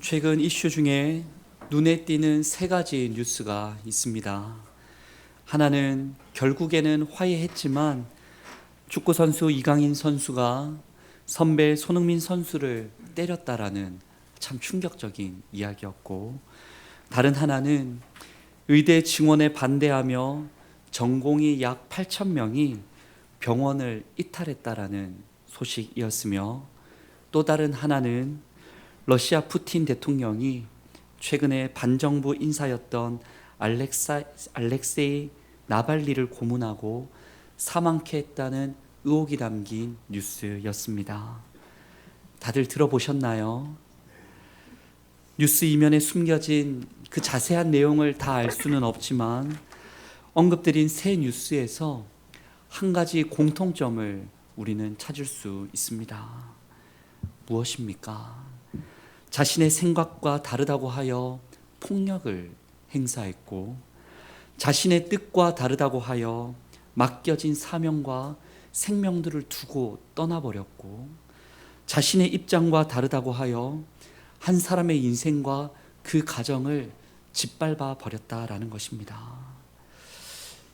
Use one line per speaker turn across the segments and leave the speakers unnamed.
최근 이슈 중에 눈에 띄는 세 가지 뉴스가 있습니다. 하나는 결국에는 화해했지만 축구선수 이강인 선수가 선배 손흥민 선수를 때렸다라는 참 충격적인 이야기였고, 다른 하나는 의대 증원에 반대하며 전공의 약 8천 명이 병원을 이탈했다라는 소식이었으며, 또 다른 하나는 러시아 푸틴 대통령이 최근에 반정부 인사였던 알렉세이 나발리를 고문하고 사망케 했다는 의혹이 담긴 뉴스였습니다. 다들 들어보셨나요? 뉴스 이면에 숨겨진 그 자세한 내용을 다 알 수는 없지만 언급드린 세 뉴스에서 한 가지 공통점을 우리는 찾을 수 있습니다. 무엇입니까? 자신의 생각과 다르다고 하여 폭력을 행사했고, 자신의 뜻과 다르다고 하여 맡겨진 사명과 생명들을 두고 떠나버렸고, 자신의 입장과 다르다고 하여 한 사람의 인생과 그 가정을 짓밟아 버렸다라는 것입니다.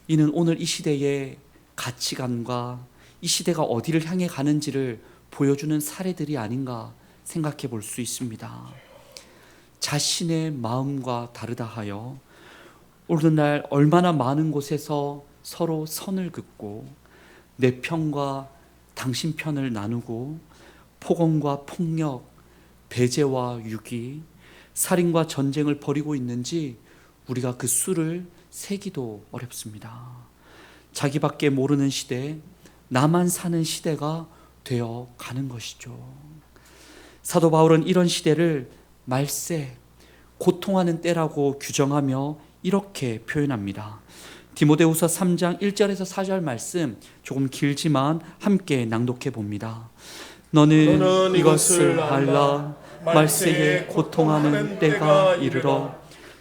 이는 오늘 이 시대의 가치관과 이 시대가 어디를 향해 가는지를 보여주는 사례들이 아닌가 생각해 볼 수 있습니다. 자신의 마음과 다르다 하여 오늘날 얼마나 많은 곳에서 서로 선을 긋고 내 편과 당신 편을 나누고 폭언과 폭력, 배제와 유기, 살인과 전쟁을 벌이고 있는지 우리가 그 수를 세기도 어렵습니다. 자기밖에 모르는 시대, 나만 사는 시대가 되어 가는 것이죠. 사도 바울은 이런 시대를 말세, 고통하는 때라고 규정하며 이렇게 표현합니다. 디모데후서 3장 1절에서 4절 말씀 조금 길지만 함께 낭독해 봅니다. 너는 이것을 알라. 말세에 고통하는 때가 이르러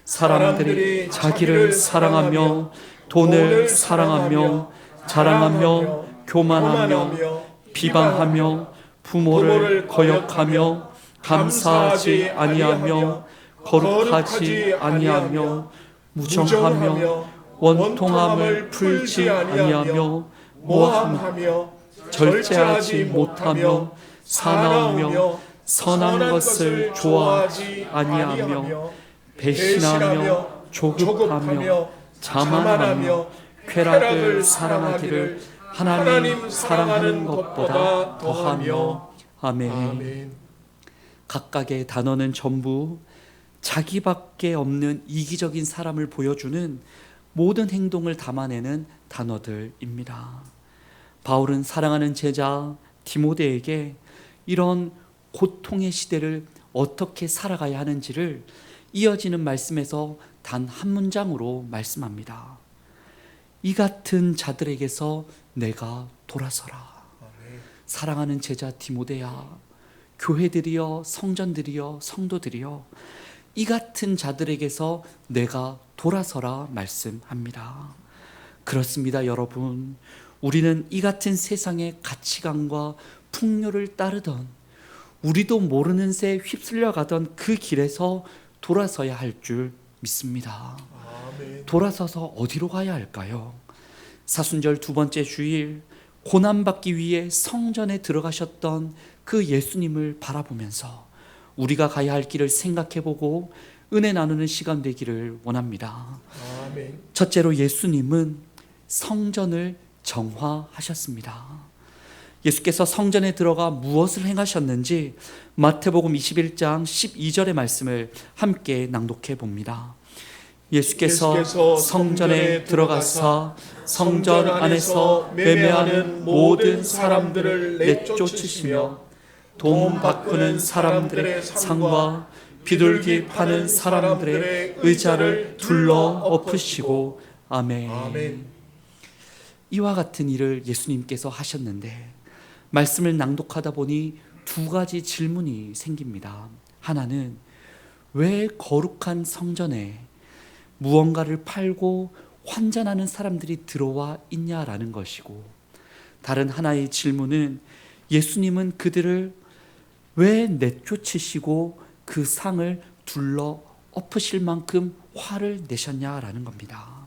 사람들이 자기를 사랑하며 돈을 사랑하며 자랑하며 교만하며 비방하며 부모를 거역하며 감사하지 아니하며 거룩하지 아니하며 무정하며 원통함을 풀지 아니하며 모함하며 절제하지 못하며 사나우며 선한 것을 좋아하지 아니하며 배신하며 조급하며 자만하며 쾌락을 사랑하기를 하나님 사랑하는 것보다 더하며. 아멘. 각각의 단어는 전부 자기밖에 없는 이기적인 사람을 보여주는 모든 행동을 담아내는 단어들입니다. 바울은 사랑하는 제자 디모데에게 이런 고통의 시대를 어떻게 살아가야 하는지를 이어지는 말씀에서 단 한 문장으로 말씀합니다. 이 같은 자들에게서 내가 돌아서라. 사랑하는 제자 디모데야, 교회들이여, 성전들이여, 성도들이여, 이 같은 자들에게서 내가 돌아서라 말씀합니다. 그렇습니다, 여러분. 우리는 이 같은 세상의 가치관과 풍요를 따르던, 우리도 모르는 새 휩쓸려가던 그 길에서 돌아서야 할 줄 믿습니다. 돌아서서 어디로 가야 할까요? 사순절 두 번째 주일, 고난받기 위해 성전에 들어가셨던 그 예수님을 바라보면서 우리가 가야 할 길을 생각해보고 은혜 나누는 시간 되기를 원합니다. 아멘. 첫째로 예수님은 성전을 정화하셨습니다. 예수께서 성전에 들어가 무엇을 행하셨는지 마태복음 21장 12절의 말씀을 함께 낭독해 봅니다. 예수께서 성전에 들어가사 성전 안에서 매매하는 모든 사람들을 내쫓으시며 돈 바꾸는 사람들의 상과 비둘기 파는 사람들의 의자를 둘러 엎으시고. 아멘. 이와 같은 일을 예수님께서 하셨는데 말씀을 낭독하다 보니 두 가지 질문이 생깁니다. 하나는 왜 거룩한 성전에 무언가를 팔고 환전하는 사람들이 들어와 있냐라는 것이고, 다른 하나의 질문은 예수님은 그들을 왜 내쫓으시고 그 상을 둘러 엎으실 만큼 화를 내셨냐라는 겁니다.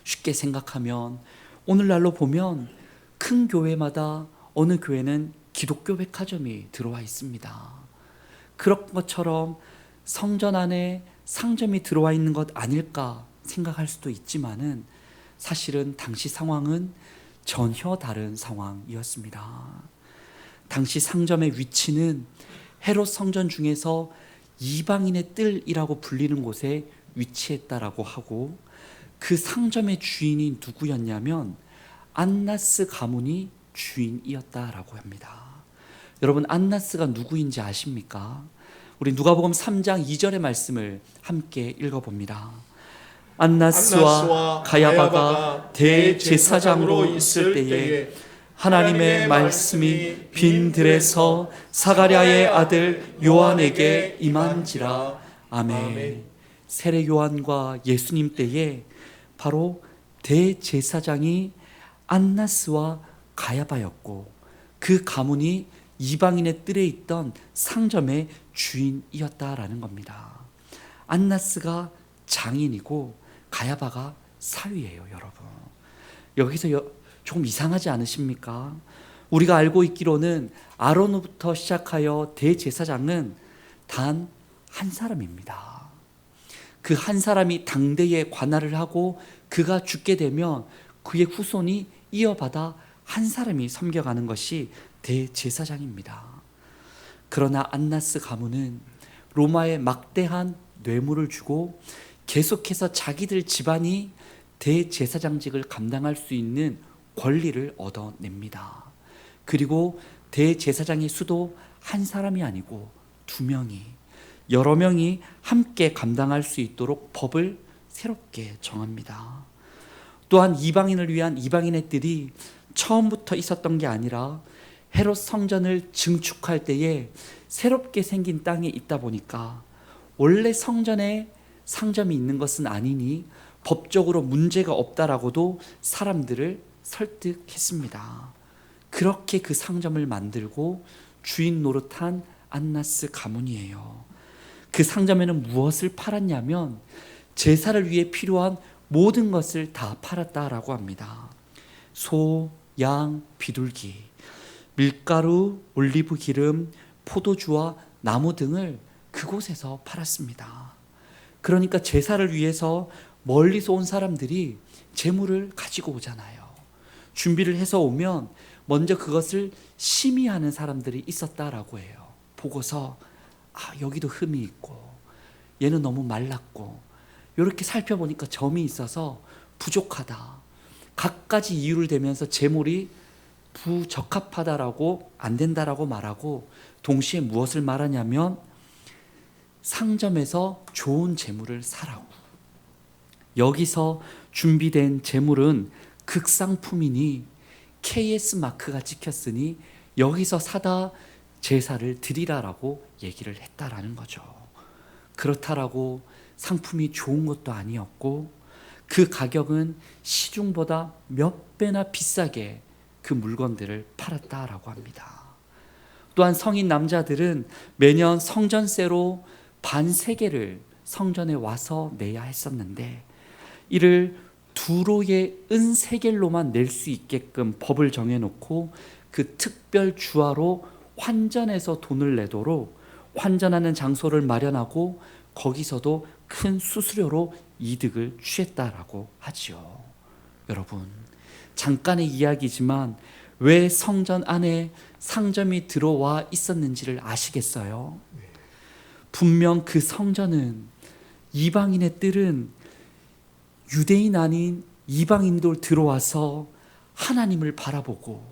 쉽게 생각하면 오늘날로 보면 큰 교회마다 어느 교회는 기독교 백화점이 들어와 있습니다. 그런 것처럼 성전 안에 상점이 들어와 있는 것 아닐까 생각할 수도 있지만은 사실은 당시 상황은 전혀 다른 상황이었습니다. 당시 상점의 위치는 헤롯 성전 중에서 이방인의 뜰이라고 불리는 곳에 위치했다라고 하고, 그 상점의 주인이 누구였냐면 안나스 가문이 주인이었다라고 합니다. 여러분, 안나스가 누구인지 아십니까? 우리 누가복음 3장 2절의 말씀을 함께 읽어봅니다. 안나스와 가야바가 대제사장으로 있을 때에 하나님의 말씀이 빈 들에서 사가랴의 아들 요한에게 임한지라. 아멘. 세례 요한과 예수님 때에 바로 대제사장이 안나스와 가야바였고, 그 가문이 이방인의 뜰에 있던 상점의 주인이었다라는 겁니다. 안나스가 장인이고 가야바가 사위예요, 여러분. 여기서 조금 이상하지 않으십니까? 우리가 알고 있기로는 아론부터 시작하여 대제사장은 단 한 사람입니다. 그 한 사람이 당대에 관할을 하고 그가 죽게 되면 그의 후손이 이어받아 한 사람이 섬겨가는 것이 대제사장입니다. 그러나 안나스 가문은 로마에 막대한 뇌물을 주고 계속해서 자기들 집안이 대제사장직을 감당할 수 있는 권리를 얻어냅니다. 그리고 대제사장의 수도 한 사람이 아니고 2명이, 여러 명이 함께 감당할 수 있도록 법을 새롭게 정합니다. 또한 이방인을 위한 이방인의 뜰이 처음부터 있었던 게 아니라 헤롯 성전을 증축할 때에 새롭게 생긴 땅에 있다 보니까 원래 성전에 상점이 있는 것은 아니니 법적으로 문제가 없다라고도 사람들을 설득했습니다. 그렇게 그 상점을 만들고 주인 노릇한 안나스 가문이에요. 그 상점에는 무엇을 팔았냐면 제사를 위해 필요한 모든 것을 다 팔았다라고 합니다. 소, 양, 비둘기, 밀가루, 올리브 기름, 포도주와 나무 등을 그곳에서 팔았습니다. 그러니까 제사를 위해서 멀리서 온 사람들이 재물을 가지고 오잖아요. 준비를 해서 오면 먼저 그것을 심의하는 사람들이 있었다라고 해요. 보고서 여기도 흠이 있고 얘는 너무 말랐고 이렇게 살펴보니까 점이 있어서 부족하다, 갖가지 이유를 대면서 재물이 부적합하다라고, 안 된다라고 말하고, 동시에 무엇을 말하냐면 상점에서 좋은 재물을 사라고. 여기서 준비된 재물은 극상품이니 KS 마크가 찍혔으니 여기서 사다 제사를 드리라라고 얘기를 했다라는 거죠. 그렇다라고 상품이 좋은 것도 아니었고 그 가격은 시중보다 몇 배나 비싸게 그 물건들을 팔았다라고 합니다. 또한 성인 남자들은 매년 성전세로 반세겔을 성전에 와서 내야 했었는데 이를 두로의 은세겔로만 낼 수 있게끔 법을 정해놓고 그 특별 주화로 환전해서 돈을 내도록 환전하는 장소를 마련하고 거기서도 큰 수수료로 이득을 취했다라고 하지요. 여러분, 잠깐의 이야기지만 왜 성전 안에 상점이 들어와 있었는지를 아시겠어요? 분명 그 성전은, 이방인의 뜰은 유대인 아닌 이방인도 들어와서 하나님을 바라보고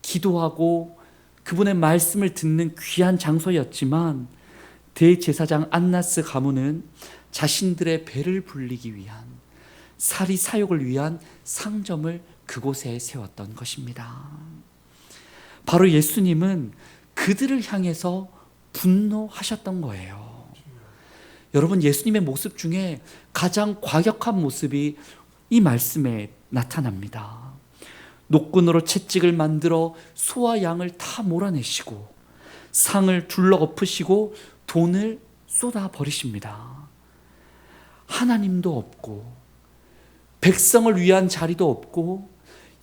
기도하고 그분의 말씀을 듣는 귀한 장소였지만 대제사장 안나스 가문은 자신들의 배를 불리기 위한, 사리 사욕을 위한 상점을 그곳에 세웠던 것입니다. 바로 예수님은 그들을 향해서 분노하셨던 거예요. 여러분, 예수님의 모습 중에 가장 과격한 모습이 이 말씀에 나타납니다. 노끈으로 채찍을 만들어 소와 양을 다 몰아내시고 상을 둘러 엎으시고 돈을 쏟아 버리십니다. 하나님도 없고 백성을 위한 자리도 없고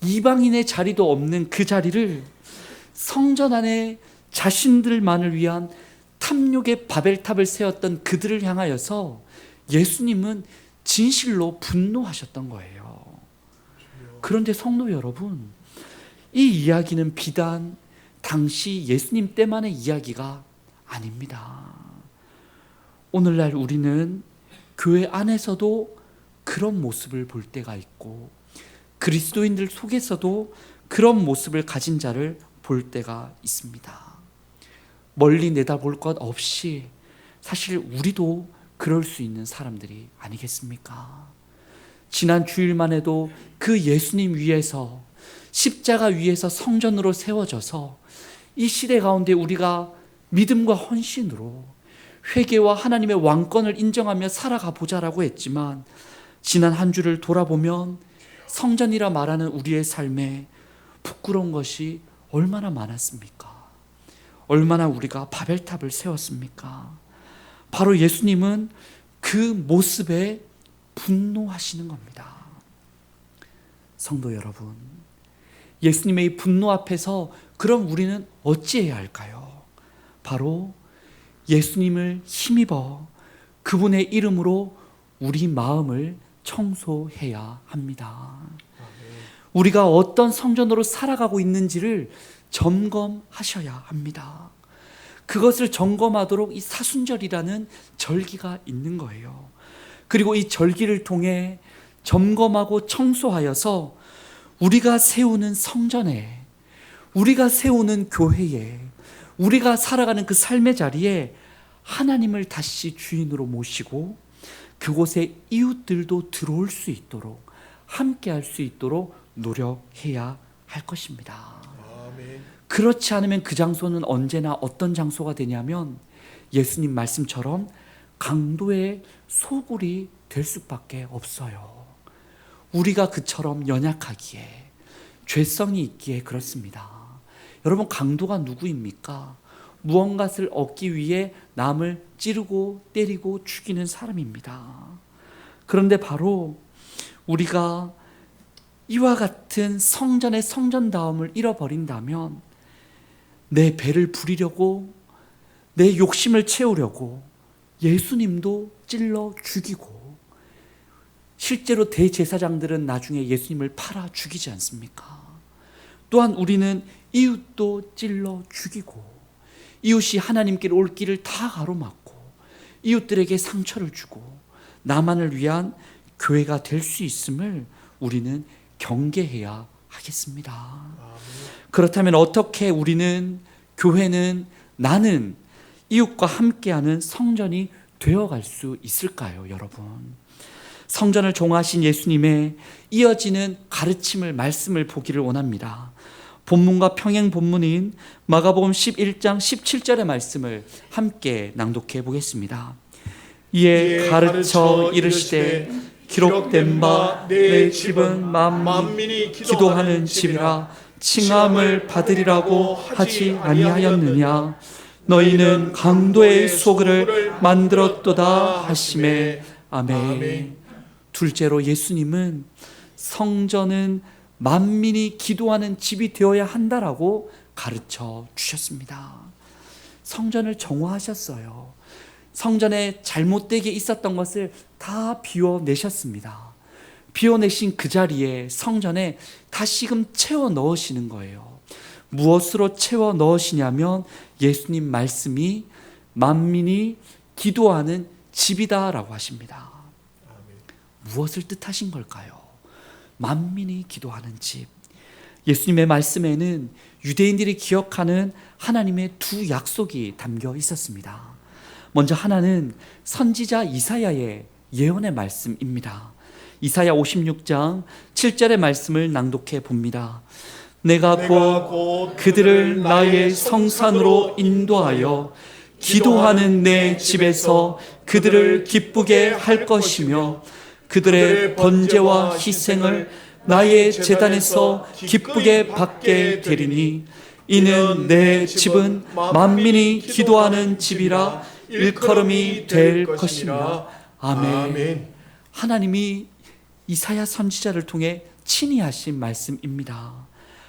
이방인의 자리도 없는 그 자리를 성전 안에 자신들만을 위한 탐욕의 바벨탑을 세웠던 그들을 향하여서 예수님은 진실로 분노하셨던 거예요. 그런데 성도 여러분, 이 이야기는 비단 당시 예수님 때만의 이야기가 아닙니다. 오늘날 우리는 교회 안에서도 그런 모습을 볼 때가 있고 그리스도인들 속에서도 그런 모습을 가진 자를 볼 때가 있습니다. 멀리 내다볼 것 없이 사실 우리도 그럴 수 있는 사람들이 아니겠습니까? 지난 주일만 해도 그 예수님 위에서 십자가 위에서 성전으로 세워져서 이 시대 가운데 우리가 믿음과 헌신으로 회개와 하나님의 왕권을 인정하며 살아가 보자라고 했지만 지난 한 주를 돌아보면 성전이라 말하는 우리의 삶에 부끄러운 것이 얼마나 많았습니까? 얼마나 우리가 바벨탑을 세웠습니까? 바로 예수님은 그 모습에 분노하시는 겁니다. 성도 여러분, 예수님의 이 분노 앞에서 그럼 우리는 어찌해야 할까요? 바로 예수님을 힘입어 그분의 이름으로 우리 마음을 청소해야 합니다. 우리가 어떤 성전으로 살아가고 있는지를 점검하셔야 합니다. 그것을 점검하도록 이 사순절이라는 절기가 있는 거예요. 그리고 이 절기를 통해 점검하고 청소하여서 우리가 세우는 성전에, 우리가 세우는 교회에, 우리가 살아가는 그 삶의 자리에 하나님을 다시 주인으로 모시고 그곳에 이웃들도 들어올 수 있도록, 함께 할 수 있도록 노력해야 할 것입니다. 그렇지 않으면 그 장소는 언제나 어떤 장소가 되냐면 예수님 말씀처럼 강도의 소굴이 될 수밖에 없어요. 우리가 그처럼 연약하기에, 죄성이 있기에 그렇습니다. 여러분, 강도가 누구입니까? 무언가를 얻기 위해 남을 찌르고 때리고 죽이는 사람입니다. 그런데 바로 우리가 이와 같은 성전의 성전다움을 잃어버린다면 내 배를 부리려고, 내 욕심을 채우려고 예수님도 찔러 죽이고, 실제로 대제사장들은 나중에 예수님을 팔아 죽이지 않습니까? 또한 우리는 이웃도 찔러 죽이고, 이웃이 하나님께 올 길을 다 가로막고 이웃들에게 상처를 주고 나만을 위한 교회가 될 수 있음을 우리는 경계해야 하겠습니다. 그렇다면 어떻게 우리는, 교회는, 나는 이웃과 함께하는 성전이 되어갈 수 있을까요, 여러분? 성전을 종하신 예수님의 이어지는 가르침을, 말씀을 보기를 원합니다. 본문과 평행 본문인 마가복음 11장 17절의 말씀을 함께 낭독해 보겠습니다. 이에 가르쳐 이르시되 기록된 바 내 집은 만민이 기도하는 집이라 칭함을 받으리라고 하지 아니하였느냐. 너희는 강도의 소굴을 만들었도다 하시매. 아멘. 둘째로 예수님은 성전은 만민이 기도하는 집이 되어야 한다라고 가르쳐 주셨습니다. 성전을 정화하셨어요. 성전에 잘못되게 있었던 것을 다 비워내셨습니다. 비워내신 그 자리에, 성전에 다시금 채워 넣으시는 거예요. 무엇으로 채워 넣으시냐면 예수님 말씀이 만민이 기도하는 집이다라고 하십니다. 무엇을 뜻하신 걸까요? 만민이 기도하는 집. 예수님의 말씀에는 유대인들이 기억하는 하나님의 두 약속이 담겨 있었습니다. 먼저 하나는 선지자 이사야의 예언의 말씀입니다. 이사야 56장 7절의 말씀을 낭독해 봅니다. 내가 곧 그들을 나의 성산으로 인도하여 기도하는 내 집에서 그들을 기쁘게 할 것이며 그들의 번제와 희생을 나의 제단에서 기쁘게 받게 되리니 이는 내 집은 만민이 기도하는 집이라 일컬음이 될 것이니라. 아멘. 하나님이 이사야 선지자를 통해 친히 하신 말씀입니다.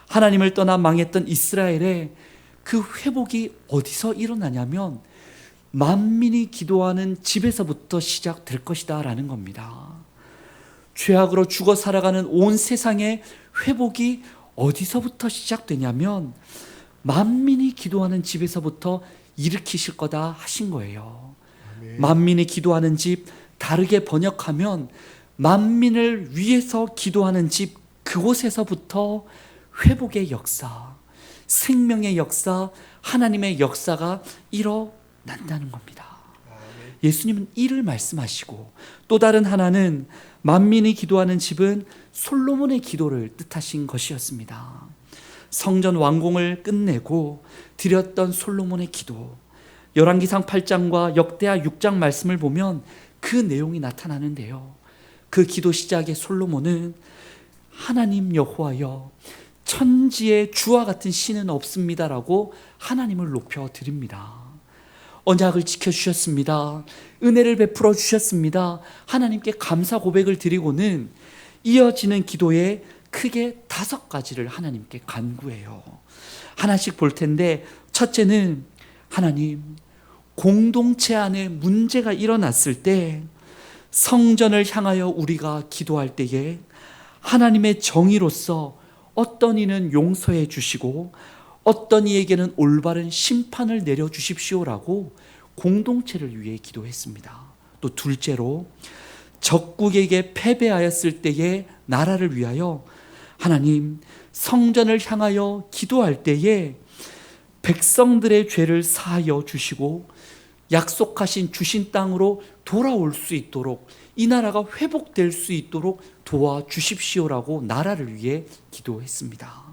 하나님을 떠나 망했던 이스라엘의 그 회복이 어디서 일어나냐면 만민이 기도하는 집에서부터 시작될 것이다 라는 겁니다. 죄악으로 죽어 살아가는 온 세상의 회복이 어디서부터 시작되냐면 만민이 기도하는 집에서부터 일으키실 거다 하신 거예요. 아멘. 만민이 기도하는 집, 다르게 번역하면 만민을 위해서 기도하는 집, 그곳에서부터 회복의 역사, 생명의 역사, 하나님의 역사가 일어난다는 겁니다. 아멘. 예수님은 이를 말씀하시고 또 다른 하나는 만민이 기도하는 집은 솔로몬의 기도를 뜻하신 것이었습니다. 성전 완공을 끝내고 드렸던 솔로몬의 기도, 열왕기상 8장과 역대하 6장 말씀을 보면 그 내용이 나타나는데요. 그 기도 시작에 솔로몬은 하나님 여호와여, 천지에 주와 같은 신은 없습니다라고 하나님을 높여 드립니다. 언약을 지켜주셨습니다. 은혜를 베풀어 주셨습니다. 하나님께 감사 고백을 드리고는 이어지는 기도에 크게 5가지를 하나님께 간구해요. 하나씩 볼 텐데, 첫째는 하나님, 공동체 안에 문제가 일어났을 때 성전을 향하여 우리가 기도할 때에 하나님의 정의로서 어떤 이는 용서해 주시고 어떤 이에게는 올바른 심판을 내려주십시오라고 공동체를 위해 기도했습니다. 또 둘째로 적국에게 패배하였을 때의 나라를 위하여 하나님, 성전을 향하여 기도할 때에 백성들의 죄를 사하여 주시고 약속하신 주신 땅으로 돌아올 수 있도록, 이 나라가 회복될 수 있도록 도와주십시오라고 나라를 위해 기도했습니다.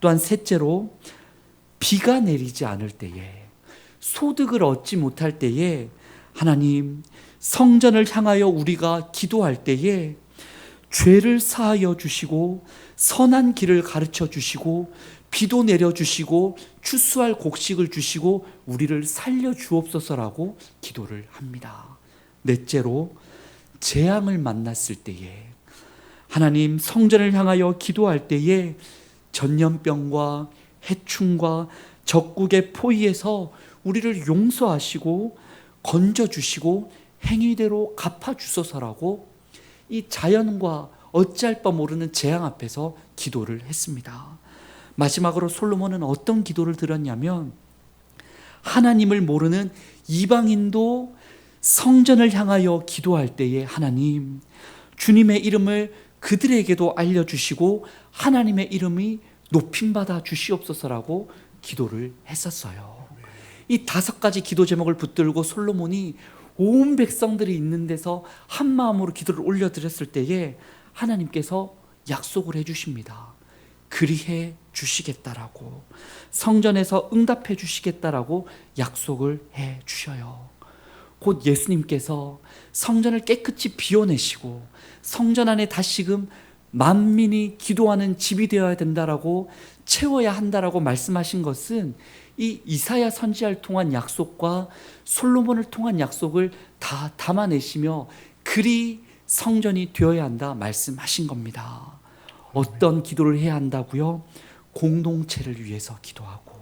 또한 셋째로 비가 내리지 않을 때에, 소득을 얻지 못할 때에 하나님, 성전을 향하여 우리가 기도할 때에 죄를 사하여 주시고 선한 길을 가르쳐 주시고 비도 내려주시고 추수할 곡식을 주시고 우리를 살려 주옵소서라고 기도를 합니다. 넷째로 재앙을 만났을 때에 하나님, 성전을 향하여 기도할 때에 전염병과 해충과 적국의 포위에서 우리를 용서하시고 건져주시고 행위대로 갚아주소서라고 이 자연과 어찌할 바 모르는 재앙 앞에서 기도를 했습니다. 마지막으로 솔로몬은 어떤 기도를 드렸냐면, 하나님을 모르는 이방인도 성전을 향하여 기도할 때에 하나님, 주님의 이름을 그들에게도 알려주시고 하나님의 이름이 높임받아 주시옵소서라고 기도를 했었어요. 이 5가지 기도 제목을 붙들고 솔로몬이 온 백성들이 있는 데서 한 마음으로 기도를 올려드렸을 때에 하나님께서 약속을 해주십니다. 그리해 주시겠다라고, 성전에서 응답해 주시겠다라고 약속을 해 주셔요. 곧 예수님께서 성전을 깨끗이 비워내시고 성전 안에 다시금 만민이 기도하는 집이 되어야 된다라고, 채워야 한다라고 말씀하신 것은 이 이사야 선지자를 통한 약속과 솔로몬을 통한 약속을 다 담아내시며 그리 성전이 되어야 한다 말씀하신 겁니다. 어떤 기도를 해야 한다고요? 공동체를 위해서 기도하고,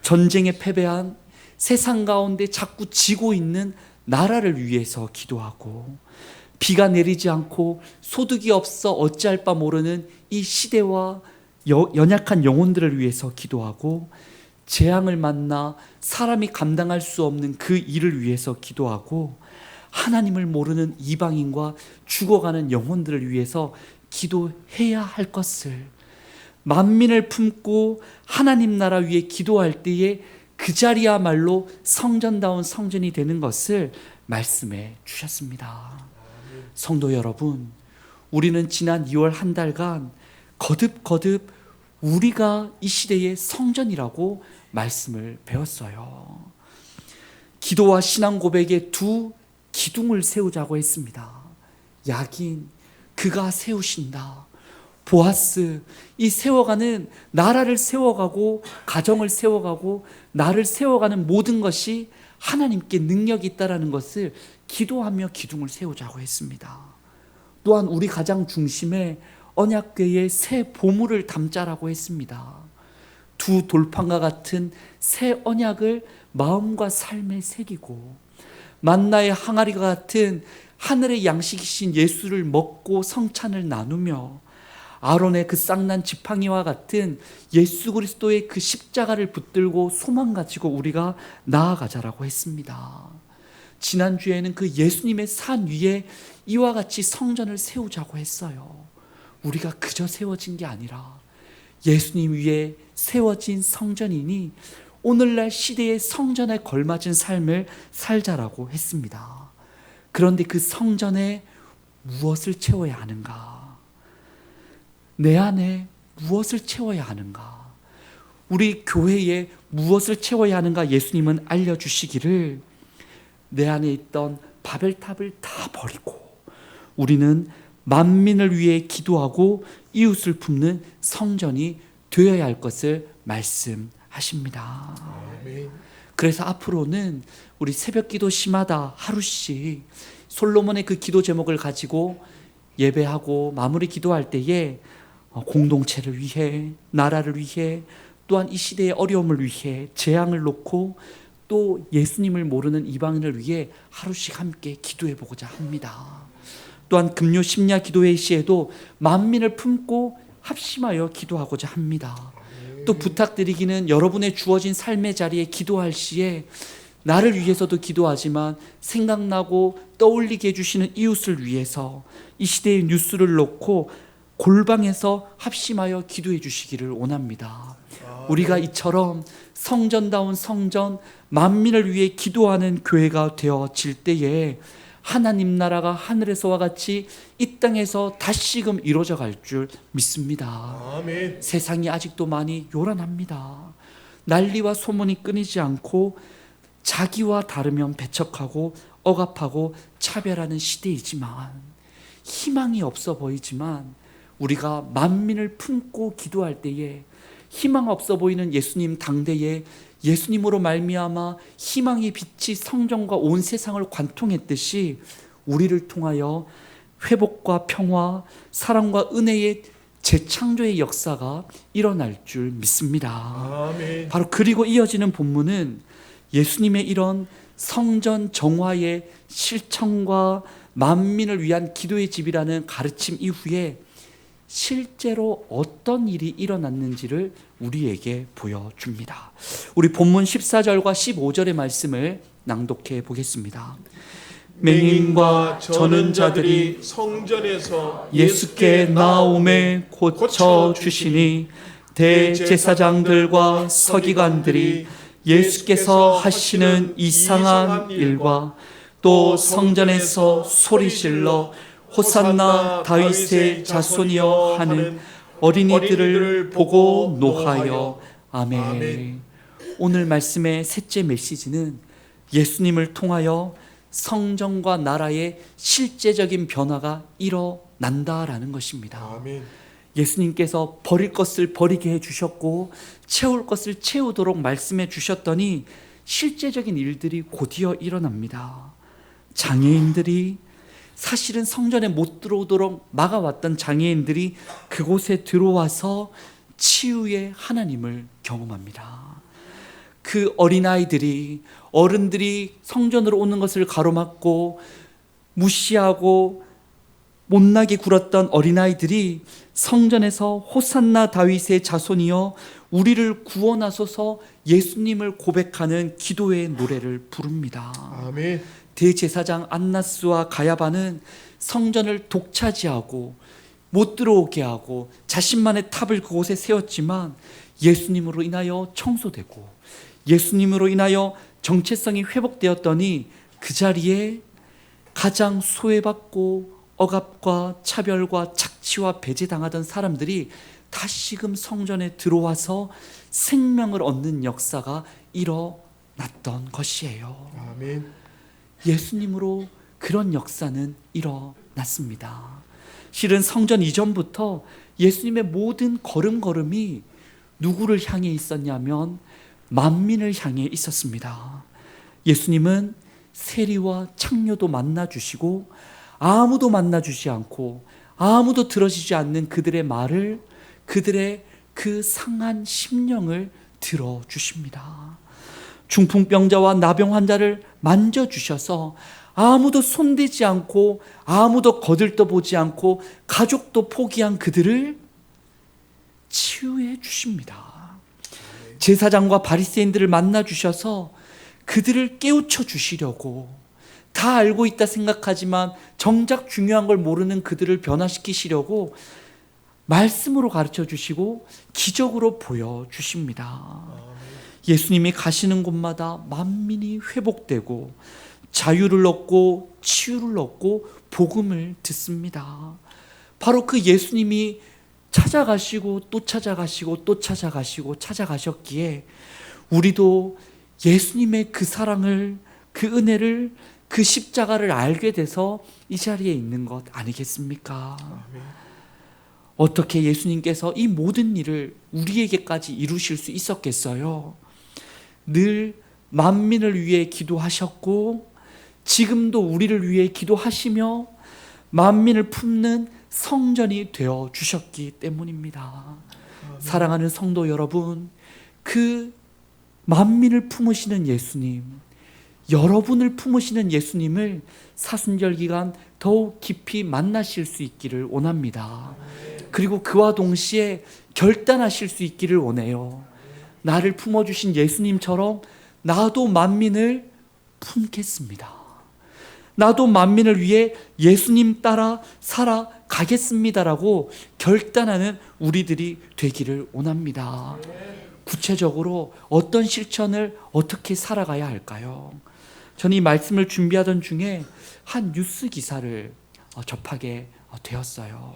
전쟁에 패배한 세상 가운데 자꾸 지고 있는 나라를 위해서 기도하고, 비가 내리지 않고 소득이 없어 어찌할 바 모르는 이 시대와 연약한 영혼들을 위해서 기도하고, 재앙을 만나 사람이 감당할 수 없는 그 일을 위해서 기도하고, 하나님을 모르는 이방인과 죽어가는 영혼들을 위해서 기도해야 할 것을, 만민을 품고 하나님 나라 위에 기도할 때에 그 자리야말로 성전다운 성전이 되는 것을 말씀해 주셨습니다. 성도 여러분, 우리는 지난 2월 한 달간 거듭 우리가 이 시대의 성전이라고 말씀을 배웠어요. 기도와 신앙 고백의 두 기둥을 세우자고 했습니다. 약인, 그가 세우신다. 보아스, 이 세워가는 나라를 세워가고 가정을 세워가고 나를 세워가는 모든 것이 하나님께 능력이 있다라는 것을 기도하며 기둥을 세우자고 했습니다. 또한 우리 가장 중심에 언약궤에 새 보물을 담자라고 했습니다. 두 돌판과 같은 새 언약을 마음과 삶에 새기고 만나의 항아리가 같은 하늘의 양식이신 예수를 먹고 성찬을 나누며 아론의 그 쌍난 지팡이와 같은 예수 그리스도의 그 십자가를 붙들고 소망 가지고 우리가 나아가자라고 했습니다. 지난주에는 그 예수님의 산 위에 이와 같이 성전을 세우자고 했어요. 우리가 그저 세워진 게 아니라 예수님 위에 세워진 성전이니 오늘날 시대의 성전에 걸맞은 삶을 살자라고 했습니다. 그런데 그 성전에 무엇을 채워야 하는가? 내 안에 무엇을 채워야 하는가? 우리 교회에 무엇을 채워야 하는가? 예수님은 알려주시기를 내 안에 있던 바벨탑을 다 버리고 우리는 만민을 위해 기도하고 이웃을 품는 성전이 되어야 할 것을 말씀하십니다. 그래서 앞으로는 우리 새벽기도 시마다 하루씩 솔로몬의 그 기도 제목을 가지고 예배하고 마무리 기도할 때에 공동체를 위해, 나라를 위해, 또한 이 시대의 어려움을 위해 재앙을 놓고 또 예수님을 모르는 이방인을 위해 하루씩 함께 기도해 보고자 합니다. 또한 금요 심야 기도회 시에도 만민을 품고 합심하여 기도하고자 합니다. 또 부탁드리기는 여러분의 주어진 삶의 자리에 기도할 시에 나를 위해서도 기도하지만 생각나고 떠올리게 해주시는 이웃을 위해서 이 시대의 뉴스를 놓고 골방에서 합심하여 기도해 주시기를 원합니다. 우리가 이처럼 성전다운 성전, 만민을 위해 기도하는 교회가 되어질 때에 하나님 나라가 하늘에서와 같이 이 땅에서 다시금 이루어져 갈 줄 믿습니다.
아멘.
세상이 아직도 많이 요란합니다. 난리와 소문이 끊이지 않고 자기와 다르면 배척하고 억압하고 차별하는 시대이지만 희망이 없어 보이지만 우리가 만민을 품고 기도할 때에 희망 없어 보이는 예수님 당대에 예수님으로 말미암아 희망의 빛이 성전과 온 세상을 관통했듯이 우리를 통하여 회복과 평화, 사랑과 은혜의 재창조의 역사가 일어날 줄 믿습니다.
아멘.
바로 그리고 이어지는 본문은 예수님의 이런 성전 정화의 실천과 만민을 위한 기도의 집이라는 가르침 이후에 실제로 어떤 일이 일어났는지를 우리에게 보여줍니다. 우리 본문 14절과 15절의 말씀을 낭독해 보겠습니다. 맹인과 저는 자들이
성전에서
예수께 나옴에 고쳐주시니 대제사장들과 서기관들이 예수께서 하시는 이상한 일과 또 성전에서 소리질러 호산나 다윗의 자손이여 하는 어린이들을 보고 노하여 아멘.
아멘.
오늘 말씀의 셋째 메시지는 예수님을 통하여 성전과 나라의 실제적인 변화가 일어난다라는 것입니다.
아멘.
예수님께서 버릴 것을 버리게 해주셨고 채울 것을 채우도록 말씀해 주셨더니 실제적인 일들이 곧이어 일어납니다. 장애인들이 사실은 성전에 못 들어오도록 막아왔던 장애인들이 그곳에 들어와서 치유의 하나님을 경험합니다. 그 어린아이들이 어른들이 성전으로 오는 것을 가로막고 무시하고 못나게 굴었던 어린아이들이 성전에서 호산나 다윗의 자손이여 우리를 구원하소서 예수님을 고백하는 기도의 노래를 부릅니다.
아멘.
대제사장 안나스와 가야바는 성전을 독차지하고 못 들어오게 하고 자신만의 탑을 그곳에 세웠지만 예수님으로 인하여 청소되고 예수님으로 인하여 정체성이 회복되었더니 그 자리에 가장 소외받고 억압과 차별과 착취와 배제당하던 사람들이 다시금 성전에 들어와서 생명을 얻는 역사가 일어났던 것이에요.
아멘.
예수님으로 그런 역사는 일어났습니다. 실은 성전 이전부터 예수님의 모든 걸음걸음이 누구를 향해 있었냐면 만민을 향해 있었습니다. 예수님은 세리와 창녀도 만나주시고 아무도 만나주지 않고 아무도 들어주지 않는 그들의 말을, 그들의 그 상한 심령을 들어주십니다. 중풍병자와 나병 환자를 만져주셔서 아무도 손대지 않고 아무도 거들떠보지 않고 가족도 포기한 그들을 치유해 주십니다. 제사장과 바리새인들을 만나주셔서 그들을 깨우쳐 주시려고, 다 알고 있다 생각하지만 정작 중요한 걸 모르는 그들을 변화시키시려고 말씀으로 가르쳐 주시고 기적으로 보여주십니다. 예수님이 가시는 곳마다 만민이 회복되고 자유를 얻고 치유를 얻고 복음을 듣습니다. 바로 그 예수님이 찾아가시고 또 찾아가시고 또 찾아가시고 찾아가셨기에 우리도 예수님의 그 사랑을, 그 은혜를, 그 십자가를 알게 돼서 이 자리에 있는 것 아니겠습니까? 어떻게 예수님께서 이 모든 일을 우리에게까지 이루실 수 있었겠어요? 늘 만민을 위해 기도하셨고 지금도 우리를 위해 기도하시며 만민을 품는 성전이 되어 주셨기 때문입니다. 사랑하는 성도 여러분, 그 만민을 품으시는 예수님, 여러분을 품으시는 예수님을 사순절 기간 더욱 깊이 만나실 수 있기를 원합니다. 그리고 그와 동시에 결단하실 수 있기를 원해요. 나를 품어주신 예수님처럼 나도 만민을 품겠습니다. 나도 만민을 위해 예수님 따라 살아가겠습니다라고 결단하는 우리들이 되기를 원합니다. 구체적으로 어떤 실천을 어떻게 살아가야 할까요? 저는 이 말씀을 준비하던 중에 한 뉴스 기사를 접하게 되었어요.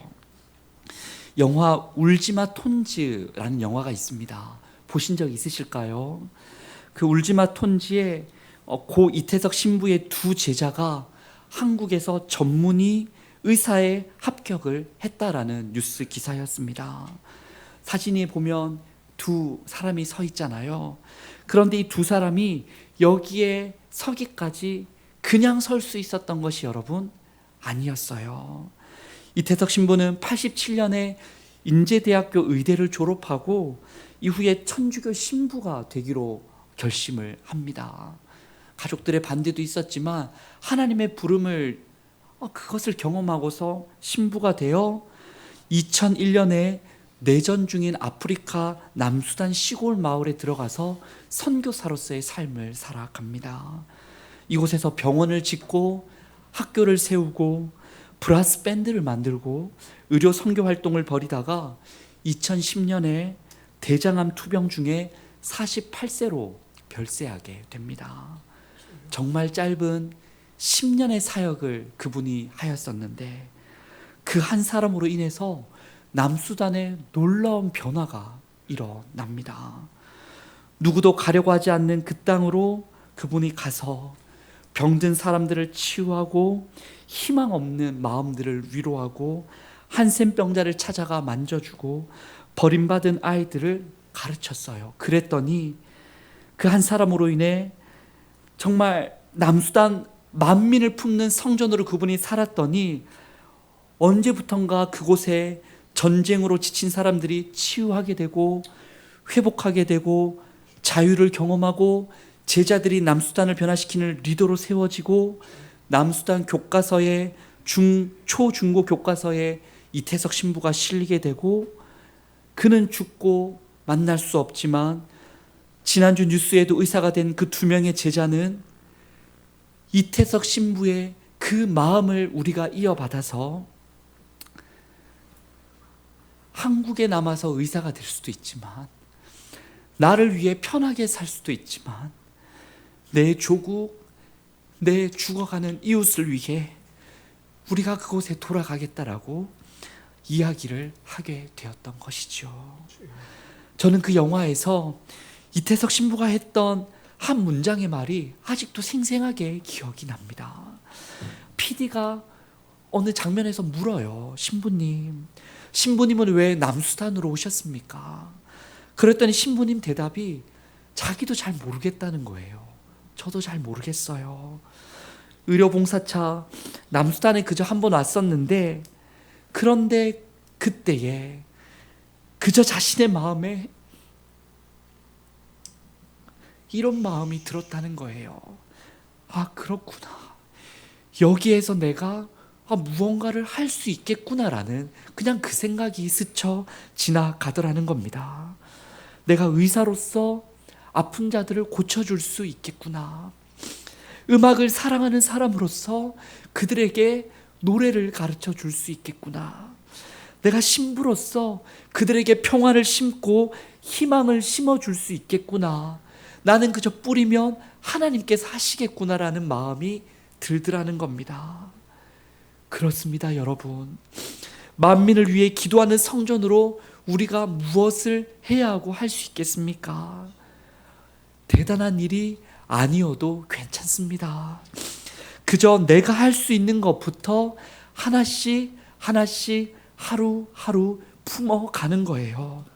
영화 울지마 톤즈라는 영화가 있습니다. 보신 적 있으실까요? 그 울지마 톤즈에 고 이태석 신부의 두 제자가 한국에서 전문의 의사에 합격을 했다라는 뉴스 기사였습니다. 사진에 보면 두 사람이 서 있잖아요. 그런데 이 두 사람이 여기에 서기까지 그냥 설 수 있었던 것이 여러분 아니었어요. 이태석 신부는 87년에 인제대학교 의대를 졸업하고 이후에 천주교 신부가 되기로 결심을 합니다. 가족들의 반대도 있었지만 하나님의 부름을 그것을 경험하고서 신부가 되어 2001년에 내전 중인 아프리카 남수단 시골 마을에 들어가서 선교사로서의 삶을 살아갑니다. 이곳에서 병원을 짓고 학교를 세우고 브라스 밴드를 만들고 의료 선교 활동을 벌이다가 2010년에 대장암 투병 중에 48세로 별세하게 됩니다. 정말 짧은 10년의 사역을 그분이 하였었는데 그 한 사람으로 인해서 남수단에 놀라운 변화가 일어납니다. 누구도 가려고 하지 않는 그 땅으로 그분이 가서 병든 사람들을 치유하고 희망 없는 마음들을 위로하고 한센병자를 찾아가 만져주고 버림받은 아이들을 가르쳤어요. 그랬더니 그 한 사람으로 인해 정말 남수단 만민을 품는 성전으로 그분이 살았더니 언제부턴가 그곳에 전쟁으로 지친 사람들이 치유하게 되고 회복하게 되고 자유를 경험하고 제자들이 남수단을 변화시키는 리더로 세워지고 남수단 교과서에 초, 중고 교과서에 이태석 신부가 실리게 되고 그는 죽고 만날 수 없지만 지난주 뉴스에도 의사가 된 그 두 명의 제자는 이태석 신부의 그 마음을 우리가 이어받아서 한국에 남아서 의사가 될 수도 있지만 나를 위해 편하게 살 수도 있지만 내 조국, 내 죽어가는 이웃을 위해 우리가 그곳에 돌아가겠다라고 이야기를 하게 되었던 것이죠. 저는 그 영화에서 이태석 신부가 했던 한 문장의 말이 아직도 생생하게 기억이 납니다. PD가 어느 장면에서 물어요. 신부님은 왜 남수단으로 오셨습니까? 그랬더니 신부님 대답이 자기도 잘 모르겠다는 거예요. 저도 잘 모르겠어요. 의료봉사차 남수단에 그저 한 번 왔었는데, 그런데 그때에 그저 자신의 마음에 이런 마음이 들었다는 거예요. 아, 그렇구나. 여기에서 내가 무언가를 할 수 있겠구나라는 그냥 그 생각이 스쳐 지나가더라는 겁니다. 내가 의사로서 아픈 자들을 고쳐줄 수 있겠구나. 음악을 사랑하는 사람으로서 그들에게 노래를 가르쳐 줄 수 있겠구나. 내가 신부로서 그들에게 평화를 심고 희망을 심어줄 수 있겠구나. 나는 그저 뿌리면 하나님께서 하시겠구나라는 마음이 들더라는 겁니다. 그렇습니다, 여러분. 만민을 위해 기도하는 성전으로 우리가 무엇을 해야 하고 할 수 있겠습니까? 대단한 일이 아니어도 괜찮습니다. 그저 내가 할 수 있는 것부터 하나씩 하루하루 품어가는 거예요.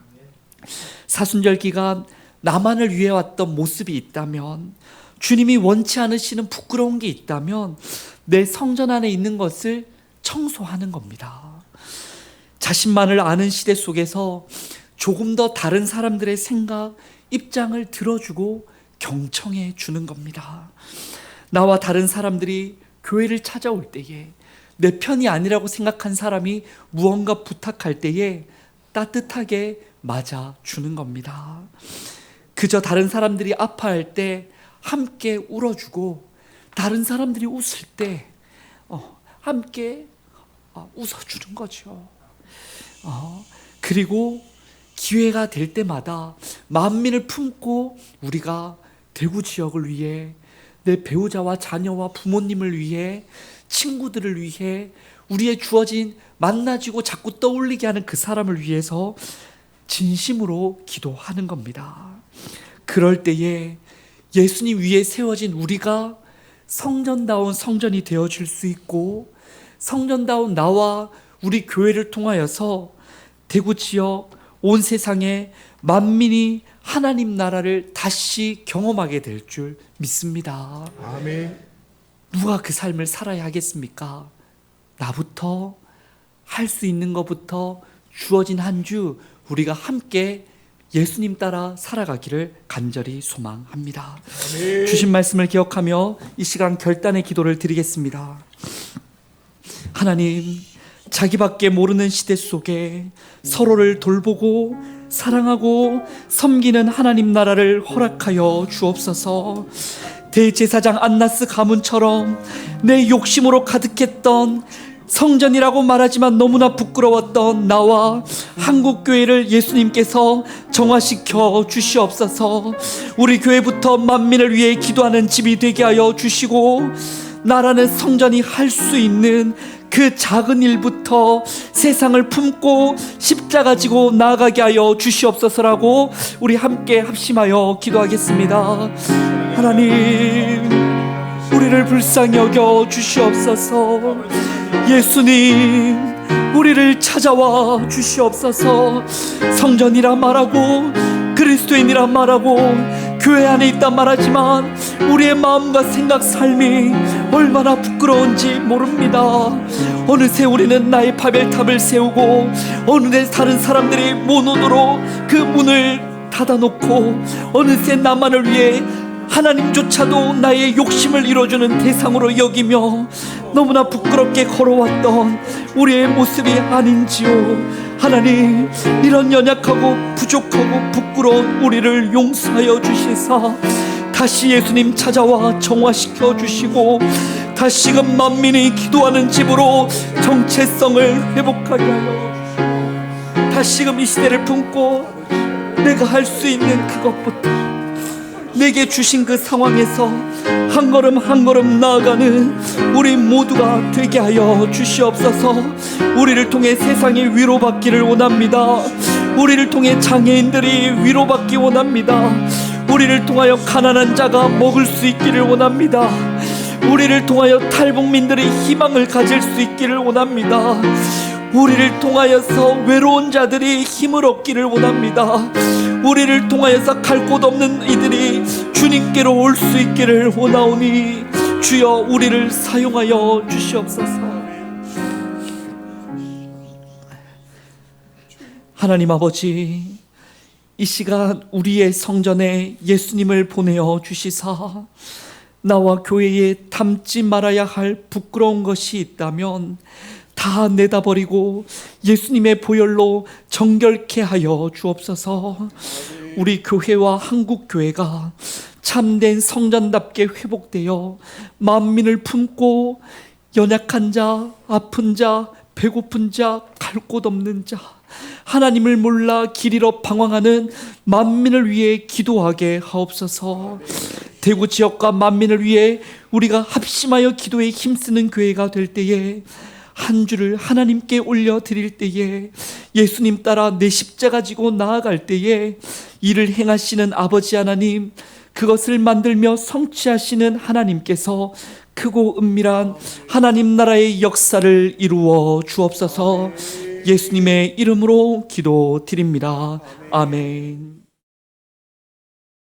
사순절 기간 나만을 위해 왔던 모습이 있다면, 주님이 원치 않으시는 부끄러운 게 있다면 내 성전 안에 있는 것을 청소하는 겁니다. 자신만을 아는 시대 속에서 조금 더 다른 사람들의 생각, 입장을 들어주고 경청해 주는 겁니다. 나와 다른 사람들이 교회를 찾아올 때에 내 편이 아니라고 생각한 사람이 무언가 부탁할 때에 따뜻하게 맞아주는 겁니다. 그저 다른 사람들이 아파할 때 함께 울어주고, 다른 사람들이 웃을 때 함께 웃어주는 거죠. 그리고 기회가 될 때마다 만민을 품고 우리가 대구 지역을 위해, 내 배우자와 자녀와 부모님을 위해, 친구들을 위해, 우리의 주어진 만나지고 자꾸 떠올리게 하는 그 사람을 위해서 진심으로 기도하는 겁니다. 그럴 때에 예수님 위에 세워진 우리가 성전다운 성전이 되어줄 수 있고, 성전다운 나와 우리 교회를 통하여서 대구 지역, 온 세상에 만민이 하나님 나라를 다시 경험하게 될 줄 믿습니다.
아멘.
누가 그 삶을 살아야 하겠습니까? 나부터, 할 수 있는 것부터 주어진 한 주 우리가 함께 예수님 따라 살아가기를 간절히 소망합니다.
아멘.
주신 말씀을 기억하며 이 시간 결단의 기도를 드리겠습니다. 하나님, 자기밖에 모르는 시대 속에 서로를 돌보고 사랑하고 섬기는 하나님 나라를 허락하여 주옵소서. 대제사장 안나스 가문처럼 내 욕심으로 가득했던, 성전이라고 말하지만 너무나 부끄러웠던 나와 한국교회를 예수님께서 정화시켜 주시옵소서. 우리 교회부터 만민을 위해 기도하는 집이 되게 하여 주시고, 나라는 성전이 할 수 있는 그 작은 일부터 세상을 품고 십자가 지고 나아가게 하여 주시옵소서라고 우리 함께 합심하여 기도하겠습니다. 하나님, 우리를 불쌍히 여겨 주시옵소서. 예수님, 우리를 찾아와 주시옵소서. 성전이라 말하고 그리스도인이라 말하고 교회 안에 있다 말하지만 우리의 마음과 생각, 삶이 얼마나 부끄러운지 모릅니다. 어느새 우리는 나의 바벨탑을 세우고, 어느새 다른 사람들이 못 오도록 그 문을 닫아놓고, 어느새 나만을 위해 하나님조차도 나의 욕심을 이뤄주는 대상으로 여기며 너무나 부끄럽게 걸어왔던 우리의 모습이 아닌지요. 하나님, 이런 연약하고 부족하고 부끄러운 우리를 용서하여 주시사 다시 예수님 찾아와 정화시켜 주시고, 다시금 만민이 기도하는 집으로 정체성을 회복하게 하여 주시고, 다시금 이 시대를 품고 내가 할 수 있는 그것부터 내게 주신 그 상황에서 한 걸음 한 걸음 나아가는 우리 모두가 되게 하여 주시옵소서. 우리를 통해 세상이 위로받기를 원합니다. 우리를 통해 장애인들이 위로받기 원합니다. 우리를 통하여 가난한 자가 먹을 수 있기를 원합니다. 우리를 통하여 탈북민들의 희망을 가질 수 있기를 원합니다. 우리를 통하여서 외로운 자들이 힘을 얻기를 원합니다. 우리를 통하여서 갈 곳 없는 이들이 주님께로 올 수 있기를 원하오니 주여 우리를 사용하여 주시옵소서. 하나님 아버지, 이 시간 우리의 성전에 예수님을 보내어 주시사 나와 교회에 담지 말아야 할 부끄러운 것이 있다면 다 내다버리고 예수님의 보혈로 정결케 하여 주옵소서. 우리 교회와 한국 교회가 참된 성전답게 회복되어 만민을 품고 연약한 자, 아픈 자, 배고픈 자, 갈 곳 없는 자, 하나님을 몰라 길 잃어 방황하는 만민을 위해 기도하게 하옵소서. 대구 지역과 만민을 위해 우리가 합심하여 기도에 힘쓰는 교회가 될 때에, 한 주를 하나님께 올려드릴 때에, 예수님 따라 내 십자가 지고 나아갈 때에 이를 행하시는 아버지 하나님, 그것을 만들며 성취하시는 하나님께서 크고 은밀한 하나님 나라의 역사를 이루어 주옵소서. 예수님의 이름으로 기도드립니다. 아멘.